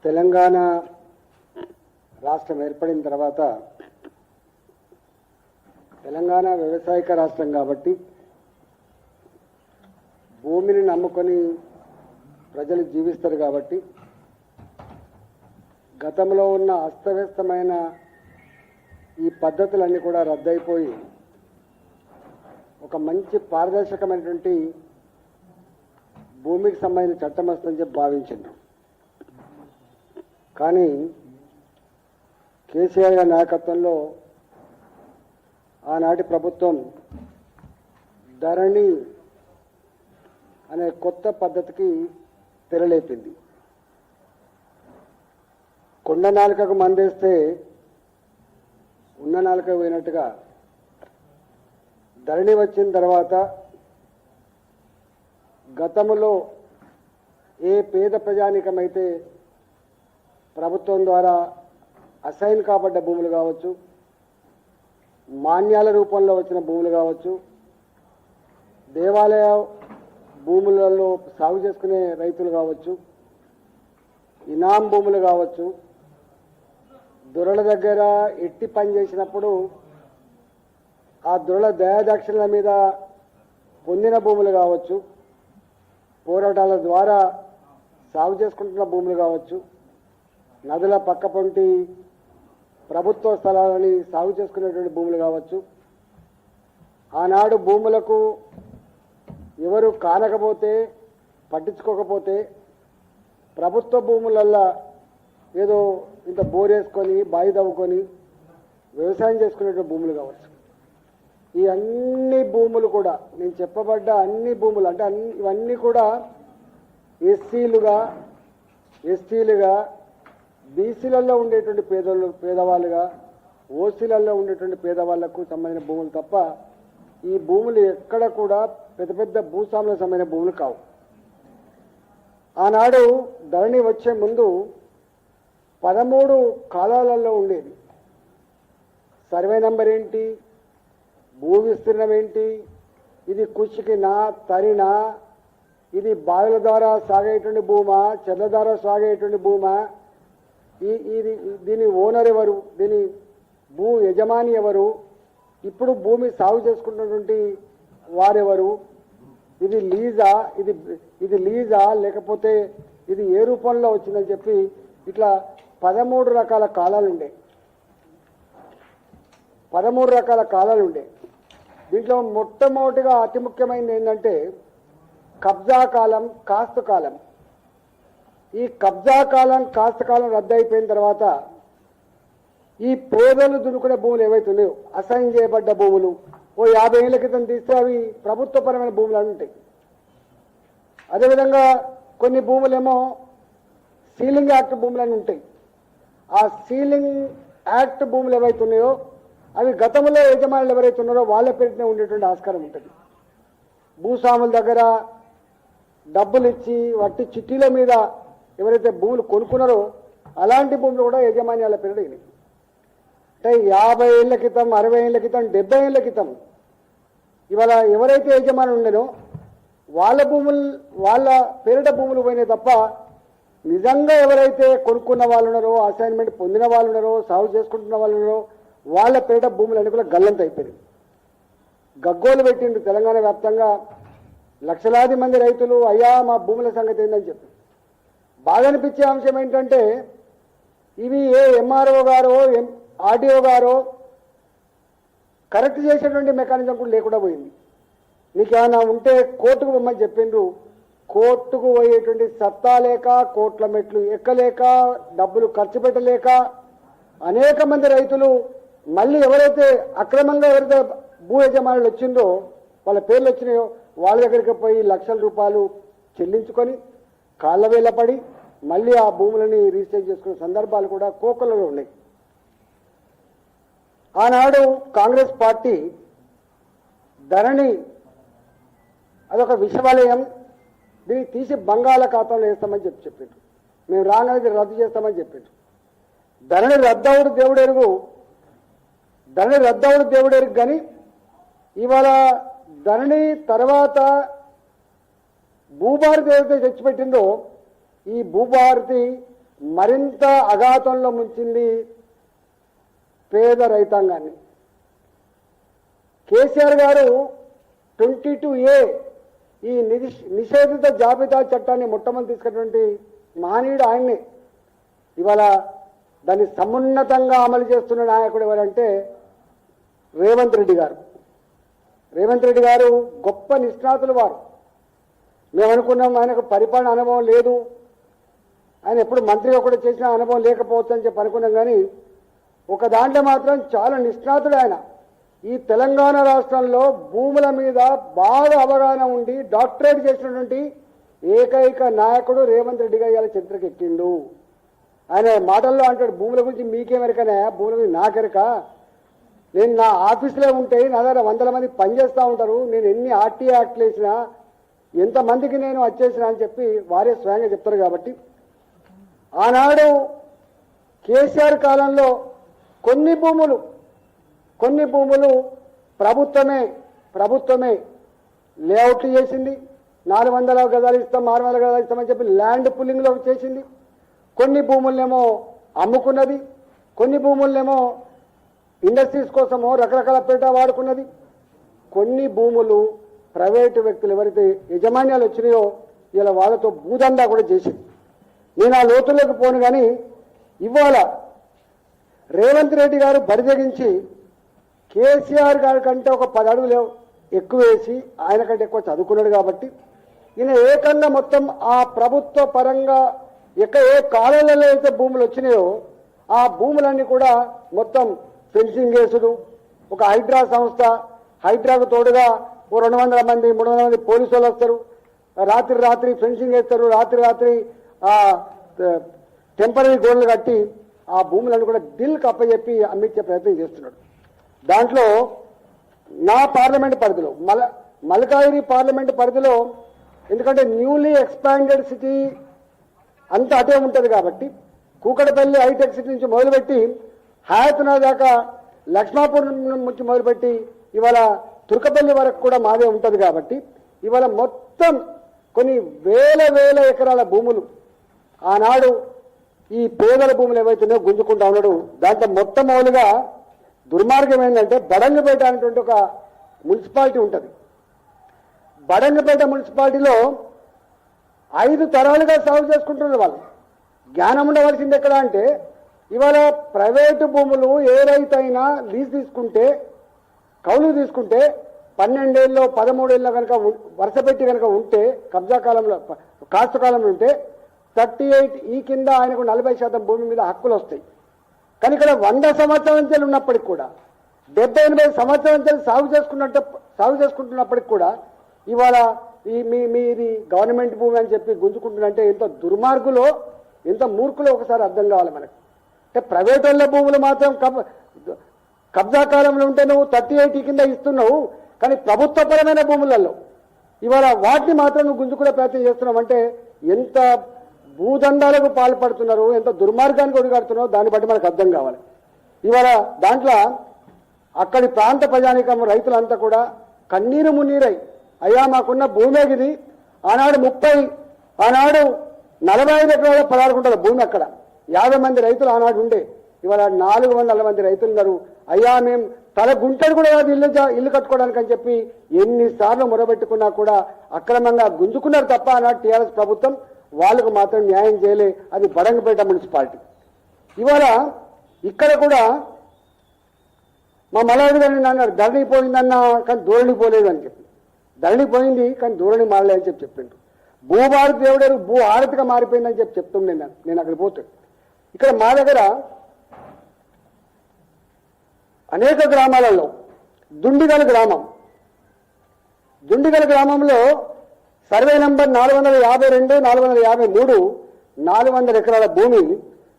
తెలంగాణ రాష్ట్రం ఏర్పడిన తర్వాత తెలంగాణ వ్యవసాయక రాష్ట్రం కాబట్టి భూమిని నమ్ముకొని ప్రజలు జీవిస్తారు కాబట్టి గతంలో ఉన్న అస్తవ్యస్తమైన ఈ పద్ధతులన్నీ కూడా రద్దయిపోయి ఒక మంచి పారదర్శకమైనటువంటి భూమికి సంబంధించిన చట్టం వస్తుందని చెప్పి భావించింది. కానీ కేసీఆర్ గారి నాయకత్వంలో ఆనాటి ప్రభుత్వం ధరణి అనే కొత్త పద్ధతికి తెరలేపింది. కొండ నాలుకకు మందేస్తే ఉన్న నాలుక పోయినట్టుగా ధరణి వచ్చిన తర్వాత గతంలో ఏ పేద ప్రజానికమైతే ప్రభుత్వం ద్వారా అసైన్ కాబడ్డ భూములు కావచ్చు, మాన్యాల రూపంలో వచ్చిన భూములు కావచ్చు, దేవాలయ భూములలో సాగు చేసుకునే రైతులు కావచ్చు, ఇనాం భూములు కావచ్చు, దొరల దగ్గర ఎట్టి పని చేసినప్పుడు ఆ దొరల దయాదాక్షిణ్యాల మీద పొందిన భూములు కావచ్చు, పోరాటాల ద్వారా సాగు చేసుకుంటున్న భూములు కావచ్చు, నదుల పక్క పొంటి ప్రభుత్వ స్థలాలని సాగు చేసుకునేటువంటి భూములు కావచ్చు, ఆనాడు భూములకు ఎవరు కానకపోతే పట్టించుకోకపోతే ప్రభుత్వ భూములల్లో ఏదో ఇంత బోరేసుకొని బావి తవ్వుకొని వ్యవసాయం చేసుకునేటువంటి భూములు కావచ్చు. ఈ అన్ని భూములు కూడా నేను చెప్పబడ్డ అన్ని భూములు అంటే ఇవన్నీ కూడా ఎస్సీలుగా ఎస్టీలుగా బీసీలలో ఉండేటువంటి పేదవాళ్ళుగా ఓసీలలో ఉండేటువంటి పేదవాళ్లకు సంబంధించిన భూములు తప్ప ఈ భూములు ఎక్కడ కూడా పెద్ద పెద్ద భూస్వాములకు సంబంధించిన భూములు కావు. ఆనాడు ధరణి వచ్చే ముందు 13 కాలాలలో ఉండేది. సర్వే నంబర్ ఏంటి, భూ విస్తీర్ణం ఏంటి, ఇది కుచ్చికినా తరినా, ఇది బావిల ద్వారా సాగేటువంటి భూమా, చెర్ల ద్వారా సాగేటువంటి భూమా, దీని ఓనర్ ఎవరు, దీని భూ యజమాని ఎవరు, ఇప్పుడు భూమి సాగు చేసుకుంటున్నటువంటి వారెవరు, ఇది లీజా, ఇది లీజా లేకపోతే ఇది ఏ రూపంలో వచ్చిందని చెప్పి ఇట్లా 13 రకాల కాలాలు ఉండే. 13 రకాల కాలాలు ఉండే. దీంట్లో మొట్టమొదటిగా అతి ముఖ్యమైనది ఏంటంటే కబ్జా కాలం, కాస్తు కాలం. ఈ కబ్జా కాలం, కాస్తు కాలం రద్దు అయిపోయిన తర్వాత ఈ పేదలు దున్నుకునే భూములు ఏవైతే ఉన్నాయో అసైన్ చేయబడ్డ భూములు ఓ 50 ఏళ్ల క్రితం తీస్తే అవి ప్రభుత్వపరమైన భూములు అని ఉంటాయి. అదేవిధంగా కొన్ని భూములేమో సీలింగ్ యాక్ట్ భూములు అని ఉంటాయి. ఆ సీలింగ్ యాక్ట్ భూములు ఏవైతే ఉన్నాయో అవి గతంలో యజమానులు ఎవరైతే ఉన్నారో వాళ్ళ పేరునే ఉండేటువంటి ఆస్కారం ఉంటుంది. భూస్వాముల దగ్గర డబ్బులు ఇచ్చి వట్టి చిట్టీల మీద ఎవరైతే భూములు కొనుక్కున్నారో అలాంటి భూములు కూడా యజమాన్యాల పేరు అయినాయి. అంటే 50 ఏళ్ల క్రితం, 60 ఏళ్ల క్రితం, 70 ఏళ్ల క్రితం ఇవాళ ఎవరైతే యజమాని ఉండేనో వాళ్ళ భూములు, వాళ్ళ పేరిట భూములు పోయినాయి తప్ప నిజంగా ఎవరైతే కొనుక్కున్న వాళ్ళు ఉన్నారో, అసైన్మెంట్ పొందిన వాళ్ళు ఉన్నారో, సాగు చేసుకుంటున్న వాళ్ళు ఉన్నారో వాళ్ళ పేరిట భూములు అన్ని కూడా గల్లంత అయిపోయింది. గగ్గోలు పెట్టిండు తెలంగాణ వ్యాప్తంగా లక్షలాది మంది రైతులు. అయ్యా మా భూముల సంగతి ఏందని చెప్పి బాగా అనిపించే అంశం ఏంటంటే ఇవి ఏ ఎంఆర్ఓ గారో ఆర్డీఓ గారో కరెక్ట్ చేసేటువంటి మెకానిజం కూడా లేకుండా పోయింది. మీకు ఏమైనా ఉంటే కోర్టుకు పొమ్మని చెప్పిండ్రు. కోర్టుకు పోయేటువంటి సత్తా లేక, కోట్ల మెట్లు ఎక్కలేక, డబ్బులు ఖర్చు పెట్టలేక అనేక మంది రైతులు మళ్ళీ ఎవరైతే అక్రమంగా ఎవరైతే భూ యజమానులు వచ్చిందో వాళ్ళ పేర్లు వచ్చినాయో వాళ్ళ దగ్గరికి పోయి లక్షల రూపాయలు చెల్లించుకొని కాళ్ళ వేళ పడి మళ్ళీ ఆ భూములని రిజిస్టర్ చేసుకునే సందర్భాలు కూడా కోకొల్లలో ఉన్నాయి. ఆనాడు కాంగ్రెస్ పార్టీ ధరణి అదొక విషవలయం, దీన్ని తీసి బంగాళాఖాతంలో వేస్తామని చెప్పిండ్రు. మేము రాగానే రద్దు చేస్తామని చెప్పిండ్రు. ధరణి రద్దవుడు దేవుడెరుగు, ధరణి రద్దవుడు దేవుడెరుగు. కానీ ఇవాళ ధరణి తర్వాత భూభారతి ఏదైతే తెచ్చిపెట్టిందో ఈ భూభారతి మరింత అఘాతంలో ముంచింది పేద రైతాంగాన్ని. కేసీఆర్ గారు 22A ఈ నిషేధిత జాబితా చట్టాన్ని మొట్టమొదటి తీసుకున్నటువంటి మహనీయుడు ఆయన్నే. ఇవాళ దాన్ని సమున్నతంగా అమలు చేస్తున్న నాయకుడు ఎవరంటే రేవంత్ రెడ్డి గారు. రేవంత్ రెడ్డి గారు గొప్ప నిష్ణాతులు వారు. మేము అనుకున్నాం ఆయనకు పరిపాలన అనుభవం లేదు, ఆయన ఎప్పుడు మంత్రిగా కూడా చేసిన అనుభవం లేకపోవచ్చు అని చెప్పి అనుకున్నాం. కానీ ఒక దాంట్లో మాత్రం చాలా నిష్ణాతుడు ఆయన. ఈ తెలంగాణ రాష్ట్రంలో భూముల మీద బాగా అవగాహన ఉండి డాక్టరేట్ చేసినటువంటి ఏకైక నాయకుడు రేవంత్ రెడ్డిగా ఇవాళ చరిత్రకి ఎక్కిండు. ఆయన మాటల్లో అంటాడు, భూముల గురించి మీకేమెరకనే, భూముల గురించి నాకెరక, నేను నా ఆఫీసులో ఉంటే నా దగ్గర 100 మంది పనిచేస్తూ ఉంటారు, నేను ఎన్ని ఆర్టీ యాక్ట్లు వేసినా ఎంతమందికి నేను వచ్చేసినా అని చెప్పి వారే స్వయంగా చెప్తారు. కాబట్టి ఆనాడు కేసీఆర్ కాలంలో కొన్ని భూములు ప్రభుత్వమే లేఅవుట్లు చేసింది. 400 గజాలు ఇస్తాం, 600 గజాలు ఇస్తామని చెప్పి ల్యాండ్ పుల్లింగ్లో చేసింది. కొన్ని భూములనేమో అమ్ముకున్నది, కొన్ని భూములనేమో ఇండస్ట్రీస్ కోసమో రకరకాల పేట వాడుకున్నది. కొన్ని భూములు ప్రైవేటు వ్యక్తులు ఎవరైతే యజమాన్యాలు వచ్చినాయో ఇలా వాళ్ళతో భూదందా కూడా చేసింది. నేను ఆ లోతుల్లోకి పోను. కానీ ఇవాళ రేవంత్ రెడ్డి గారు బరిదగించి కేసీఆర్ గారి కంటే ఒక 10 అడుగులు ఎక్కువ వేసి ఆయన కంటే ఎక్కువ చదువుకున్నాడు. కాబట్టి ఈయన ఏకంగా మొత్తం ఆ ప్రభుత్వ పరంగా ఏ కాలంలో అయితే భూములు వచ్చినాయో ఆ భూములన్నీ కూడా మొత్తం ఫెన్సింగ్ వేసుడు, ఒక హైడ్రా సంస్థ, హైడ్రాకు తోడుగా ఓ 200 మంది 300 మంది పోలీసు వాళ్ళు వస్తారు, రాత్రి ఫెన్సింగ్ వేస్తారు, రాత్రి టెంపరీ గోడలు కట్టి ఆ భూములను కూడా దిల్కి అప్పచెప్పి అమ్మించే ప్రయత్నం చేస్తున్నాడు. దాంట్లో నా పార్లమెంట్ పరిధిలో మల్కాయిరి పార్లమెంట్ పరిధిలో, ఎందుకంటే న్యూలీ ఎక్స్పాండెడ్ సిటీ అంతా అటే ఉంటుంది కాబట్టి కూకటపల్లి హైటెక్ సిటీ నుంచి మొదలుపెట్టి హయాత్నా దాకా, లక్ష్మాపూర్ నుంచి మొదలుపెట్టి ఇవాళ తుర్కపల్లి వరకు కూడా మాదే ఉంటుంది. కాబట్టి ఇవాళ మొత్తం కొన్ని వేల ఎకరాల భూములు ఆనాడు ఈ పేదల భూములు ఏవైతున్నాయో గుంజుకుంటా ఉన్నాడు. దాంట్లో మొట్టమొదలుగా దుర్మార్గం ఏంటంటే బడంగపేట అనేటువంటి ఒక మున్సిపాలిటీ ఉంటుంది. బడంగపేట మున్సిపాలిటీలో 5 తరాలుగా సాగు చేసుకుంటున్నారు. వాళ్ళు జ్ఞానం ఉండవలసింది ఎక్కడ అంటే, ఇవాళ ప్రైవేటు భూములు ఏ రైతు అయినా లీజ్ తీసుకుంటే, కౌలు తీసుకుంటే 12 ఏళ్ళు 13 ఏళ్ళు కనుక వరుస పెట్టి కనుక ఉంటే, కబ్జా కాలంలో కాస్తు కాలంలో ఉంటే 38E కింద ఆయనకు 40% భూమి మీద హక్కులు వస్తాయి. కానీ ఇక్కడ 100 సంవత్సరాల నుంచి ఉన్నప్పటికి కూడా 70-80 సంవత్సరాల నుంచి సాగు చేసుకుంటున్నప్పటికి కూడా ఇవాళ మీది గవర్నమెంట్ భూమి అని చెప్పి గుంజుకుంటున్నంటే ఎంత దుర్మార్గులో, ఎంత మూర్ఖులో ఒకసారి అర్థం కావాలి మనకు. అంటే ప్రైవేట్ వాళ్ళ భూములు మాత్రం కబ్జా కాలంలో ఉంటే నువ్వు 38E కింద ఇస్తున్నావు, కానీ ప్రభుత్వపరమైన భూములలో ఇవాళ వాటిని మాత్రం నువ్వు గుంజుకునే ప్రయత్నం చేస్తున్నావు. అంటే ఎంత భూదండాలకు పాల్పడుతున్నారు, ఎంత దుర్మార్గానికి ఒడిగడుతున్నారో దాన్ని బట్టి మనకు అర్థం కావాలి. ఇవాళ దాంట్లో అక్కడి ప్రాంత ప్రజానికం రైతులంతా కూడా కన్నీరు మున్నీరై, అయ్యా మాకున్న భూమిది ఆనాడు 45 ఎకరాల 16 గుంటల భూమి, అక్కడ 50 మంది రైతులు ఆనాడు ఉండే, ఇవాళ 400 మంది రైతులు ఉన్నారు. అయ్యా మేము తల గుంటలు కూడా ఇల్లు కట్టుకోవడానికి అని చెప్పి ఎన్నిసార్లు మొరబెట్టుకున్నా కూడా అక్రమంగా గుంజుకున్నారు తప్ప ఆనాడు టీఆర్ఎస్ ప్రభుత్వం వాళ్ళకు మాత్రం న్యాయం చేయలే. అది బడంగపేట మున్సిపాలిటీ. ఇవాళ ఇక్కడ కూడా మా మలయాళి గారిని అన్నారు, ధరణి పోయిందన్నా కానీ ధోరణి పోలేదు అని చెప్పి. ధరణి పోయింది కానీ ధోరణి మారలే అని చెప్పిండు. భూభారతి దేవుడారు భూ ఆరతిగా మారిపోయిందని చెప్తుండే నేను అక్కడ పోతే. ఇక్కడ మా దగ్గర అనేక గ్రామాలలో దుండిగల్ గ్రామంలో సర్వే నంబర్ 452, 453 400 ఎకరాల భూమి,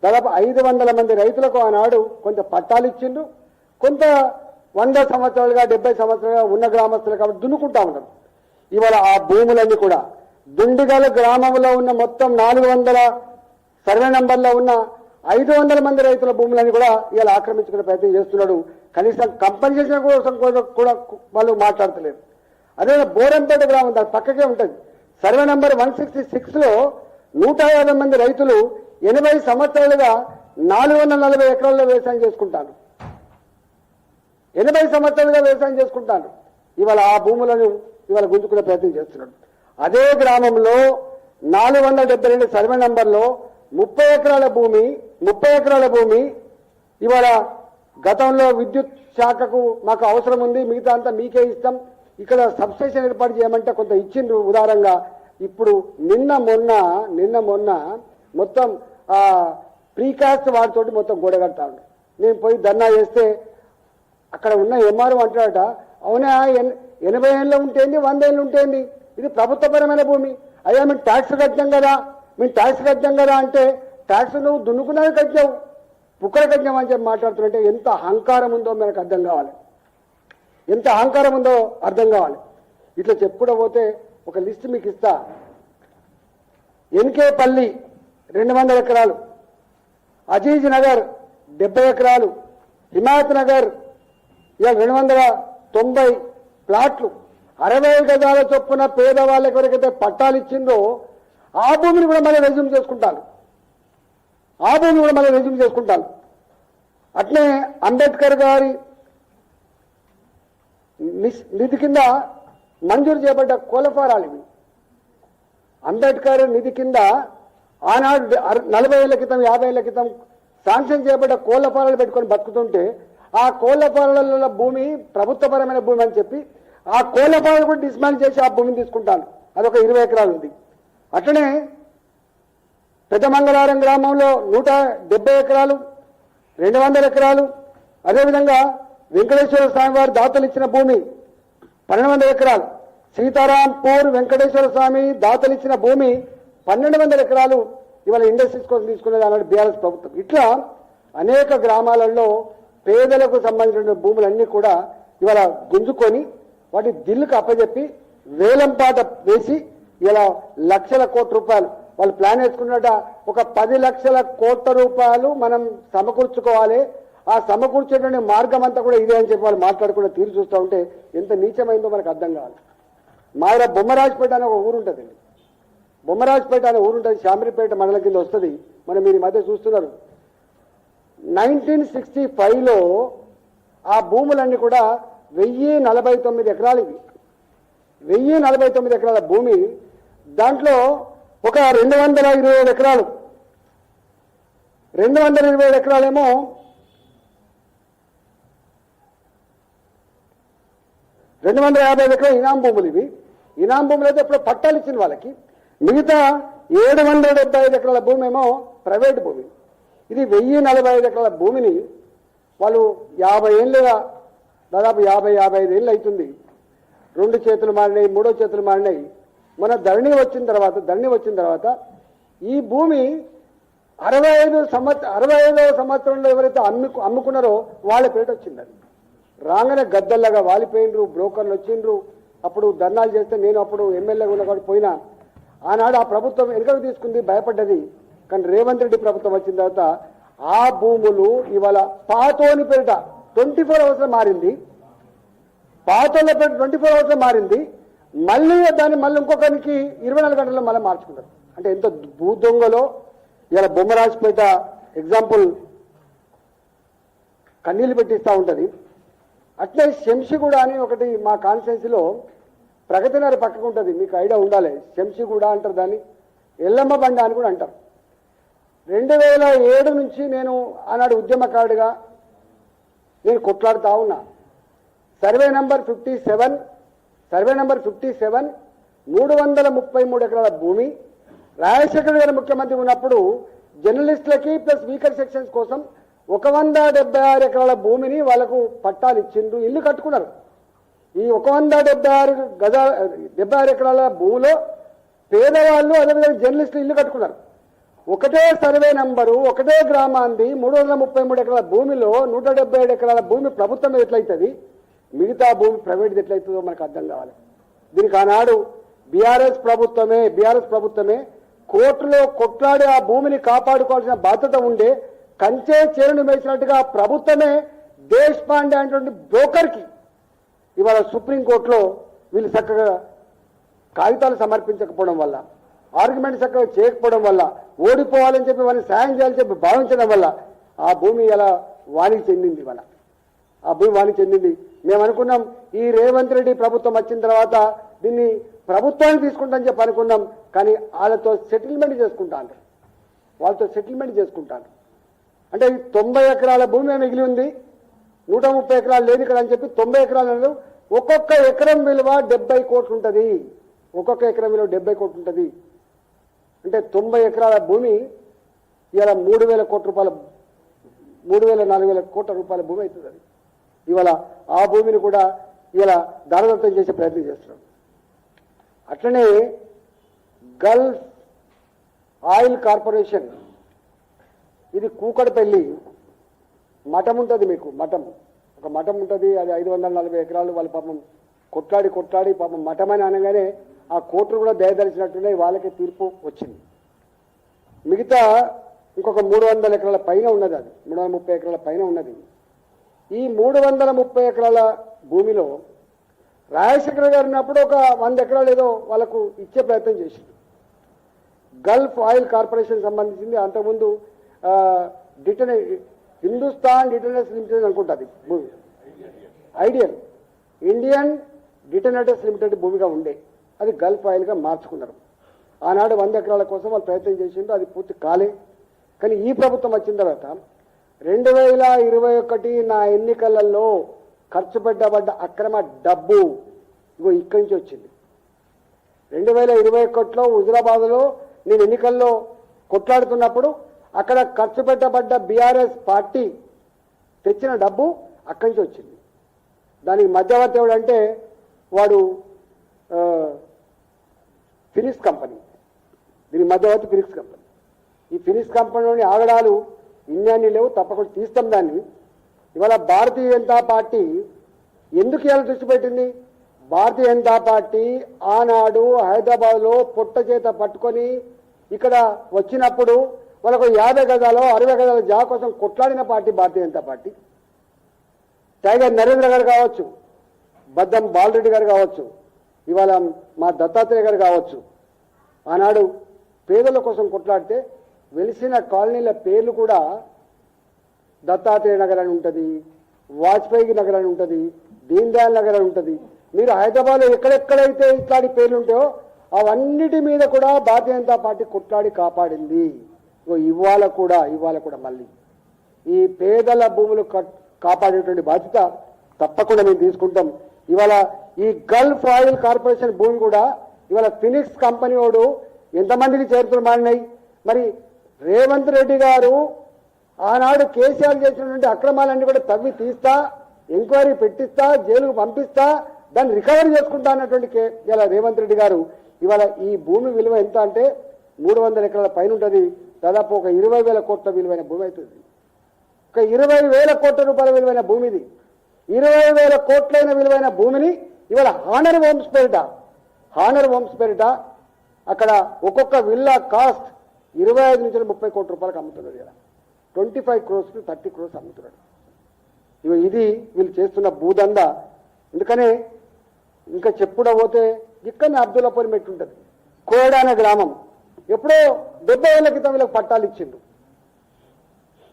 దాదాపు 500 మంది రైతులకు ఆనాడు కొంత పట్టాలు ఇచ్చిండ్రు. కొంత 100 సంవత్సరాలుగా 70 సంవత్సరాలుగా ఉన్న గ్రామస్తులు కాబట్టి దున్నుకుంటా ఉన్నారు. ఇవాళ ఆ భూములన్నీ కూడా దుండిగల్ గ్రామంలో ఉన్న మొత్తం 400 సర్వే నంబర్లో ఉన్న 500 మంది రైతుల భూములని కూడా ఇవాళ ఆక్రమించుకునే ప్రయత్నం చేస్తున్నాడు. కనీసం కంపెన్సేషన్ కోసం కూడా వాళ్ళు మాట్లాడతలేరు. అదే బోరంపేట గ్రామం దాని పక్కకే ఉంటుంది. సర్వే నంబర్ 166లో 150 మంది రైతులు 80 సంవత్సరాలుగా 440 ఎకరాల్లో వ్యవసాయం చేసుకుంటాను. 80 సంవత్సరాలుగా వ్యవసాయం చేసుకుంటాను. ఇవాళ ఆ భూములను ఇవాళ గుంజుకునే ప్రయత్నం చేస్తున్నాడు. అదే గ్రామంలో 472 సర్వే నంబర్లో 30 ఎకరాల భూమి ఇవాళ గతంలో విద్యుత్ శాఖకు మాకు అవసరం ఉంది, మిగతా అంతా మీకే ఇస్తాం, ఇక్కడ సబ్స్టేషన్ ఏర్పాటు చేయమంటే కొంత ఇచ్చిండ్రు ఉదారంగా. ఇప్పుడు నిన్న మొన్న మొత్తం ప్రీకాస్ట్ వాటితోటి మొత్తం గోడగడతాడు. నేను పోయి ధర్నా చేస్తే అక్కడ ఉన్న ఎంఆర్ఓ అంటాడట, అవునా 80 ఏళ్ళు ఉంటేంది, 100 ఏళ్ళు ఉంటేంది, ఇది ప్రభుత్వపరమైన భూమి, అయ్యా మేము ట్యాక్స్ కట్టాం కదా అంటే ట్యాక్స్ నువ్వు దున్నుకున్నది కట్టావు, పుక్కల కట్టాం అని చెప్పి మాట్లాడుతుంటే ఎంత అహంకారం ఉందో మనకు అర్థం కావాలి, ఎంత అహంకారం ఉందో అర్థం కావాలి. ఇట్లా చెప్పుకుంటూ పోతే ఒక లిస్ట్ మీకు ఇస్తా. ఎన్కేపల్లి 200 ఎకరాలు, అజీజ్ నగర్ 70 ఎకరాలు, హిమాయత్ నగర్ ఇక 290 ప్లాట్లు, 60 గజాల చొప్పున పేదవాళ్ళకి ఎవరికైతే పట్టాలు ఇచ్చిందో ఆ భూమిని కూడా మళ్ళీ రెజ్యూమ్ చేసుకుంటాను. అట్లే అంబేద్కర్ గారి నిధి కింద మంజూరు చేయబడ్డ కోళ్ళఫారాలు ఇవి. అంబేద్కర్ నిధి కింద ఆనాడు 40 ఏళ్ల క్రితం 50 ఏళ్ల క్రితం శాంక్షన్ చేయబడ్డ కోళ్ళఫారాలు పెట్టుకొని బతుకుతుంటే ఆ కోళ్ళఫారాల భూమి ప్రభుత్వపరమైన భూమి అని చెప్పి ఆ కోళ్ళఫారాలు కూడా డిస్మాండ్ చేసి ఆ భూమిని తీసుకుంటాను. అదొక 20 ఎకరాలు ఉంది. అట్లనే పెద్దమంగళారం గ్రామంలో 170 ఎకరాలు, 200 ఎకరాలు, అదేవిధంగా వెంకటేశ్వర స్వామి వారు దాతలు ఇచ్చిన భూమి 1200 ఎకరాలు, సీతారాంపూర్ వెంకటేశ్వర స్వామి దాతలు ఇచ్చిన భూమి 1200 ఎకరాలు ఇవాళ ఇండస్ట్రీస్ కోసం తీసుకునేది అన్నాడు బీఆర్ఎస్ ప్రభుత్వం. ఇట్లా అనేక గ్రామాలలో పేదలకు సంబంధించిన భూములన్నీ కూడా ఇవాళ గుంజుకొని వాటి దిల్లుకు అప్పచెప్పి వేలంపాట వేసి ఇలా లక్షల కోట్ల రూపాయలు వాళ్ళు ప్లాన్ వేసుకున్నట. ఒక 10 లక్షల కోట్ల రూపాయలు మనం సమకూర్చుకోవాలి, ఆ సమకూర్చేటువంటి మార్గం అంతా కూడా ఇదే అని చెప్పి వాళ్ళు మాట్లాడుకున్న తీరు చూస్తూ ఉంటే ఎంత నీచమైందో మనకు అర్థం కావాలి. మా దగ్గర బొమ్మరాజపేట అనే ఒక ఊరు ఉంటుందండి. బొమ్మరాజపేట అనే ఊరు ఉంటుంది, శామరిపేట మండలం కింద వస్తుంది. మనం మీరు ఈ మధ్య చూస్తున్నారు. 1965లో ఆ భూములన్నీ కూడా 1049 ఎకరాలు. ఇవి 1049 ఎకరాల భూమి. దాంట్లో ఒక 227 ఎకరాలు, 227 ఎకరాలేమో ఇనాం భూములు. ఇవి ఇనాం భూములు అయితే ఇప్పుడు పట్టాలు ఇచ్చిన వాళ్ళకి. మిగతా 775 ఎకరాల భూమి ఏమో ప్రైవేట్ భూమి. ఇది 1045 ఎకరాల భూమిని వాళ్ళు 50 ఏళ్ళుగా, దాదాపు 50-55 ఏళ్ళు అవుతుంది. 2 చేతులు మారినాయి, 3వ చేతులు మారినాయి. మన ధరణి వచ్చిన తర్వాత ఈ భూమి 65వ సంవత్సరంలో ఎవరైతే అమ్ముకున్నారో వాళ్ళ పేట వచ్చిందని రాగానే గద్దల్లాగా వాలిపోయినరు. బ్రోకర్లు వచ్చిండ్రు. అప్పుడు ధర్నాలు చేస్తే నేను అప్పుడు ఎమ్మెల్యేగా ఉన్న కూడా పోయినా. ఆనాడు ఆ ప్రభుత్వం వెనుకకు తీసుకుంది, భయపడ్డది. కానీ రేవంత్ రెడ్డి ప్రభుత్వం వచ్చిన తర్వాత ఆ భూములు ఇవాళ పాతోని పేరిట 24 అవర్స్ మారింది. పాతోళ్ళ పేరిట 24 అవర్స్ మారింది. మళ్ళీ దాన్ని ఇంకొకరికి 24 గంటల్లో మళ్ళీ మార్చుకున్నారు. అంటే ఎంత భూదొంగలో ఇలా బొమ్మరాజపేట ఎగ్జాంపుల్ కన్నీళ్ళు పెట్టిస్తూ ఉంటుంది. అట్లే శంషిగూడ అని ఒకటి మా కాన్స్టిట్యున్సీలో ప్రగతినగర్ పక్కకు ఉంటుంది, మీకు ఐడియా ఉండాలి. శంషిగూడ అంటారు దాన్ని, ఎల్లమ్మ బండ అని కూడా అంటారు. 2007 నుంచి నేను ఆనాడు ఉద్యమకారుడిగా నేను కొట్లాడుతూ ఉన్నా. సర్వే నంబర్ 57 333 ఎకరాల భూమి. రాజశేఖర్ గారు ముఖ్యమంత్రి ఉన్నప్పుడు జర్నలిస్టులకి ప్లస్ వీకర్ సెక్షన్స్ కోసం 176 ఎకరాల భూమిని వాళ్ళకు పట్టాలు ఇచ్చిండ్రు, ఇల్లు కట్టుకున్నారు. ఈ 176 ఎకరాల భూమిలో పేదవాళ్ళు అదేవిధంగా జర్నలిస్టులు ఇల్లు కట్టుకున్నారు. ఒకటే సర్వే నంబరు, ఒకటే గ్రామాంది 333 ఎకరాల భూమిలో 177 ఎకరాల భూమి ప్రభుత్వం ఎట్లయితుంది, మిగతా భూమి ప్రైవేట్ ఎట్లయితుందో మనకు అర్థం కావాలి. దీనికి ఆనాడు బీఆర్ఎస్ ప్రభుత్వమే కోర్టులో కొట్లాడి ఆ భూమిని కాపాడుకోవాల్సిన బాధ్యత ఉండే. కంచే చేరును వేసినట్టుగా ప్రభుత్వమే దేశ్ పాండే అనేటువంటి బ్రోకర్కి ఇవాళ సుప్రీంకోర్టులో వీళ్ళు చక్కగా కాగితాలు సమర్పించకపోవడం వల్ల, ఆర్గ్యుమెంట్ చక్కగా చేయకపోవడం వల్ల ఓడిపోవాలని చెప్పి వాళ్ళని సాయం చేయాలని చెప్పి భావించడం వల్ల ఆ భూమి ఇలా వానికి చెందింది. ఇవాళ ఆ భూమి వానికి చెందింది. మేము అనుకున్నాం ఈ రేవంత్ రెడ్డి ప్రభుత్వం వచ్చిన తర్వాత దీన్ని ప్రభుత్వాన్ని తీసుకుంటామని చెప్పి అనుకున్నాం. కానీ వాళ్ళతో సెటిల్మెంట్ చేసుకుంటాను, వాళ్ళతో సెటిల్మెంట్ చేసుకుంటాను. అంటే ఈ 90 ఎకరాల భూమి మిగిలి ఉంది, 130 ఎకరాలు లేదు ఇక్కడ అని చెప్పి 90 ఎకరాలు. ఒక్కొక్క ఎకరం విలువ 70 కోట్లు ఉంటుంది. ఒక్కొక్క ఎకరం విలువ 70 కోట్లు ఉంటుంది. అంటే 90 ఎకరాల భూమి ఇవాళ 3,000 కోట్ల రూపాయల 3,000-4,000 కోట్ల రూపాయల భూమి అవుతుంది. అది ఇవాళ ఆ భూమిని కూడా ఇలా దారదత్తం చేసే ప్రయత్నం చేస్తున్నాం. అట్లనే గల్ఫ్ ఆయిల్ కార్పొరేషన్, ఇది కూకడపల్లి మఠం ఉంటుంది. మీకు మఠం, ఒక మఠం ఉంటుంది. అది 540 ఎకరాలు. వాళ్ళు పాపం కొట్లాడి పాపం మఠం అని అనగానే ఆ కోర్టులు కూడా దయదలిచినట్టున్నాయి. వాళ్ళకి తీర్పు వచ్చింది. మిగతా ఇంకొక 300 ఎకరాల పైన ఉన్నది. అది 330 ఎకరాల పైన ఉన్నది. ఈ 330 ఎకరాల భూమిలో రాజశేఖర్ గారు ఉన్నప్పుడు ఒక 100 ఎకరాలు ఏదో వాళ్ళకు ఇచ్చే ప్రయత్నం చేసింది. గల్ఫ్ ఆయిల్ కార్పొరేషన్ సంబంధించింది. అంతకుముందు హిందుస్థాన్ డిటనర్స్ లిమిటెడ్ అనుకుంటుంది భూమి, ఐడియల్ ఇండియన్ డిటనర్స్ లిమిటెడ్ భూమిగా ఉండే, అది గల్ఫ్ ఆయిల్గా మార్చుకున్నారు. ఆనాడు 100 ఎకరాల కోసం వాళ్ళు ప్రయత్నం చేసిండ్రు, అది పూర్తి కాలే. కానీ ఈ ప్రభుత్వం వచ్చిన తర్వాత 2021 నా ఎన్నికలలో ఖర్చు పెట్టబడ్డ అక్రమ డబ్బు ఇగో ఇక్కడి నుంచి వచ్చింది. 2021లో హుజురాబాద్లో నేను ఎన్నికల్లో కొట్లాడుతున్నప్పుడు అక్కడ ఖర్చు పెట్టబడ్డ బీఆర్ఎస్ పార్టీ తెచ్చిన డబ్బు అక్కడి నుంచి వచ్చింది. దానికి మధ్యవర్తి ఎవడంటే వాడు ఫినిక్స్ కంపెనీ. దీనికి మధ్యవర్తి ఫినిక్స్ కంపెనీ. ఈ ఫినిక్స్ కంపెనీలోని ఆగడాలు ఇన్యాన్ని లేవు, తప్పకుండా తీస్తాం దాన్ని. ఇవాళ భారతీయ జనతా పార్టీ ఎందుకు ఇలా దృష్టి పెట్టింది? భారతీయ జనతా పార్టీ ఆనాడు హైదరాబాద్లో పొట్ట చేత పట్టుకొని ఇక్కడ వచ్చినప్పుడు వాళ్ళకు 50 గజాలు 60 గజాల జాగా కోసం కొట్లాడిన party Bharatiya Janata party. Tiger Narendra గారు కావచ్చు, బద్దం బాలరెడ్డి గారు కావచ్చు, ఇవాళ మా దత్తాత్రేయ గారు కావచ్చు, ఆనాడు పేదల కోసం కొట్లాడితే వెలిసిన కాలనీల పేర్లు కూడా దత్తాత్రేయ నగర్ అని ఉంటుంది, వాజ్పేయి నగర్ అని ఉంటుంది, దీన్ దయాళ్ నగర్ అని ఉంటుంది. మీరు హైదరాబాద్లో ఎక్కడెక్కడైతే ఇట్లాంటి పేర్లు ఉంటాయో అవన్నిటి మీద కూడా భారతీయ జనతా పార్టీ కొట్లాడి కాపాడింది. ఇవాళ కూడా మళ్ళీ ఈ పేదల భూములు కాపాడేటువంటి బాధ్యత తప్పకుండా మేము తీసుకుంటాం. ఇవాళ ఈ గల్ఫ్ ఆయిల్ కార్పొరేషన్ భూమి కూడా ఇవాళ ఫినిక్స్ కంపెనీ వాడు ఎంతమందికి చేరుతులు మారినాయి. మరి రేవంత్ రెడ్డి గారు ఆనాడు కేసీఆర్ చేసినటువంటి అక్రమాలన్నీ కూడా తవ్వి తీస్తా, ఎంక్వైరీ పెట్టిస్తా, జైలుకు పంపిస్తా, దాన్ని రికవరీ చేసుకుంటా అన్నటువంటి ఇలా రేవంత్ రెడ్డి గారు ఇవాళ ఈ భూమి విలువ ఎంత అంటే 300 ఎకరాల పైన ఉంటుంది. దాదాపు ఒక 20,000 కోట్ల విలువైన భూమి అవుతుంది. ఒక 20,000 కోట్ల రూపాయల విలువైన భూమిది. 20,000 కోట్లైన విలువైన భూమిని ఇవాళ హానర్ హోమ్స్ పేరిట అక్కడ ఒక్కొక్క విల్లా కాస్ట్ 25 నుంచి 30 కోట్ల రూపాయలకు అమ్ముతున్నారు. ఇలా 25 crores to 30 crores అమ్ముతున్నాడు. ఇది వీళ్ళు చేస్తున్న భూదంద. ఎందుకనే ఇంకా చెప్పుడా పోతే ఇక్కడనే అబ్దుల్లాపూర్ మెట్టు ఉంటుంది. కోడా అనే గ్రామం ఎప్పుడో 70 ఏళ్ల క్రితం వీళ్ళకి పట్టాలు ఇచ్చిండ్రు.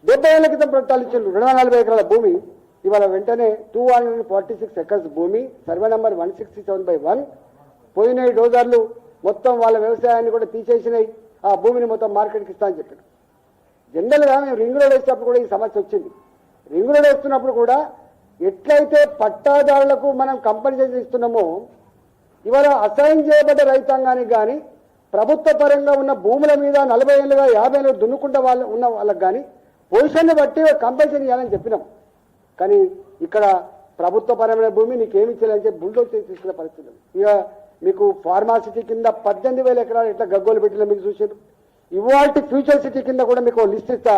70 ఏళ్ల క్రితం పట్టాలు ఇచ్చిండ్రు. 240 ఎకరాల భూమి ఇవాళ వెంటనే 246 ఎకర్స్ భూమి, సర్వే నెంబర్ 167/1 పోయినాయి. డోజర్లు మొత్తం వాళ్ళ వ్యవసాయాన్ని కూడా తీసేసినాయి. ఆ భూమిని మొత్తం మార్కెట్కి ఇస్తా అని చెప్పారు. జనరల్గా మేము రింగ్ రోడ్ వేసినప్పుడు కూడా ఈ సమస్య వచ్చింది. రింగ్ రోడ్ వేస్తున్నప్పుడు కూడా ఎట్లయితే పట్టాదారులకు మనం కంపెన్సేషన్ ఇస్తున్నామో ఇవాళ అసైన్ చేయబడ్డ రైతాంగానికి కానీ ప్రభుత్వ పరంగా ఉన్న భూముల మీద 40 ఏళ్ళుగా 50 ఏళ్ళు దున్నుకుంటే ఉన్న వాళ్ళకి కానీ పొజిషన్ని బట్టి కంపెన్సేషన్ ఇవ్వాలని చెప్పినాం. కానీ ఇక్కడ ప్రభుత్వ పరమైన భూమి నీకేమి ఇచ్చేయాలని చెప్పి బుల్డోజ్ చేసి తీసుకునే పరిస్థితి. ఇక మీకు ఫార్మాసిటీ కింద 18,000 ఎకరాలు ఎట్లా గగ్గోలు పెట్టినా మీకు చూసారు. ఇవాల్టి ఫ్యూచర్ సిటీ కింద కూడా మీకు లిస్ట్ ఇస్తా.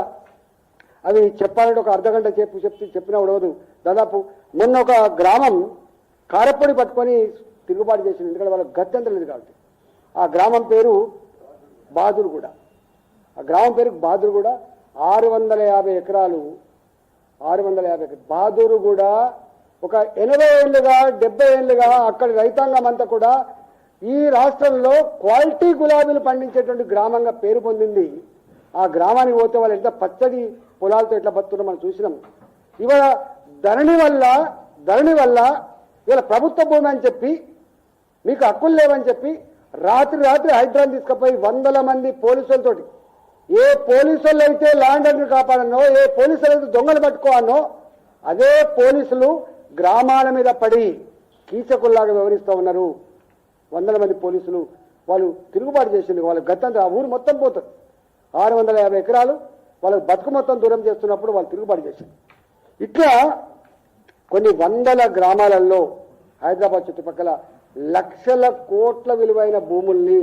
అవి చెప్పాలంటే ఒక అర్ధగంట చెప్పినా ఉండవదు. దాదాపు మొన్న ఒక గ్రామం కారప్పొడి పట్టుకొని తిరుగుబాటు చేసింది. ఎందుకంటే వాళ్ళకి గత్యంతరం లేదు కాబట్టి. ఆ గ్రామం పేరు బాదురుగూడ. 650 ఎకరాలు. 650 బాదురుగూడ ఒక 80 ఏళ్ళుగా 70 ఏళ్ళుగా అక్కడి రైతాంగం అంతా కూడా ఈ రాష్ట్రంలో క్వాలిటీ గులాబీలు పండించేటువంటి గ్రామంగా పేరు పొందింది ఆ గ్రామానికి పోతే వాళ్ళు ఎంత పచ్చడి పొలాలతో ఎట్లా బతుకున్నారో మనం చూసినాం. ఇవాళ ధరణి వల్ల ఇవాళ ప్రభుత్వ భూమి అని చెప్పి మీకు హక్కులు లేవని చెప్పి రాత్రి హైదరాబాద్ తీసుకుపోయి వందల మంది పోలీసులతోటి, ఏ పోలీసులు అయితే ల్యాండ్ ఆర్డర్ కాపాడనో, ఏ పోలీసులు అయితే దొంగలు పట్టుకోవాలనో అదే పోలీసులు గ్రామాల మీద పడి కీచకుల్లాగా వ్యవహరిస్తూ ఉన్నారు. వందల మంది పోలీసులు వాళ్ళు తిరుగుబాటు చేసింది. వాళ్ళ గతంతో ఆ ఊరు మొత్తం పోతుంది. 650 ఎకరాలు వాళ్ళకి బతుకు మొత్తం దూరం చేస్తున్నప్పుడు వాళ్ళు తిరుగుబాటు చేసింది. ఇట్లా కొన్ని వందల గ్రామాలలో హైదరాబాద్ చుట్టుపక్కల లక్షల కోట్ల విలువైన భూముల్ని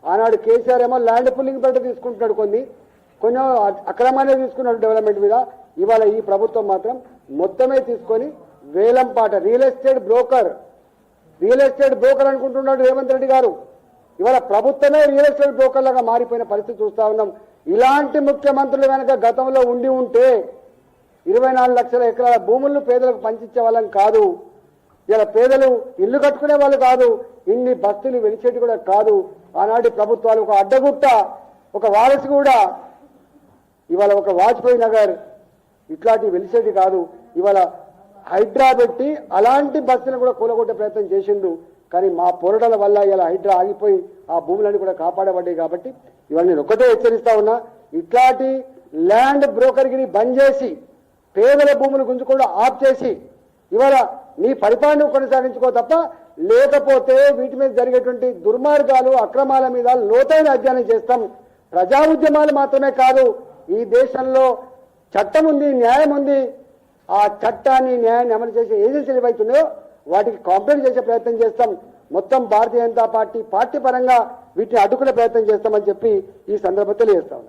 ఆనాడు కేసీఆర్ ఏమో ల్యాండ్ పుల్లింగ్ బయట తీసుకుంటున్నాడు, కొన్ని అక్రమాన్ని తీసుకున్నాడు డెవలప్మెంట్ మీద. ఇవాళ ఈ ప్రభుత్వం మాత్రం మొత్తమే తీసుకొని వేలంపాట రియల్ ఎస్టేట్ బ్రోకర్ అనుకుంటున్నాడు రేవంత్ రెడ్డి గారు. ఇవాళ ప్రభుత్వమే రియల్ ఎస్టేట్ బ్రోకర్ లాగా మారిపోయిన పరిస్థితి చూస్తా ఉన్నాం. ఇలాంటి ముఖ్యమంత్రులు కనుక గతంలో ఉండి ఉంటే 24 లక్షల ఎకరాల భూములను పేదలకు పంచిచ్చే వాళ్ళని కాదు, ఇలా పేదలు ఇల్లు కట్టుకునే వాళ్ళు కాదు, ఇన్ని బస్తీలు వెలిచేటి కూడా కాదు. ఆనాటి ప్రభుత్వాలు ఒక అడ్డగుట్ట, ఒక వారసి కూడా, ఇవాళ ఒక వాజ్పేయి నగర్ ఇట్లాంటి వెలిసేటి కాదు. ఇవాళ హైడ్రా పెట్టి అలాంటి బస్తీలను కూడా కూలగొట్టే ప్రయత్నం చేసిండు. కానీ మా పోరాటాల వల్ల ఇలా హైడ్రా ఆగిపోయి ఆ భూములన్నీ కూడా కాపాడబడ్డాయి. కాబట్టి ఇవాళ నేను ఒకటే హెచ్చరిస్తా ఉన్నా, ఇట్లాంటి ల్యాండ్ బ్రోకర్గిని బంద్ చేసి పేదల భూములు గుంజుకుండా ఆఫ్ చేసి ఇవాళ నీ పరిపాలన కొనసాగించుకో తప్ప, లేకపోతే వీటి మీద జరిగేటువంటి దుర్మార్గాలు అక్రమాల మీద లోతైన అధ్యయనం చేస్తాం. ప్రజా ఉద్యమాలు మాత్రమే కాదు, ఈ దేశంలో చట్టం ఉంది, న్యాయం ఉంది. ఆ చట్టాన్ని న్యాయాన్ని అమలు చేసే ఏజెన్సీలు ఏవైతున్నాయో వాటికి కాంప్లైంట్ చేసే ప్రయత్నం చేస్తాం. మొత్తం భారతీయ జనతా పార్టీ పరంగా వీటిని అడ్డుకునే ప్రయత్నం చేస్తామని చెప్పి ఈ సందర్భంగా తెలియజేస్తాం.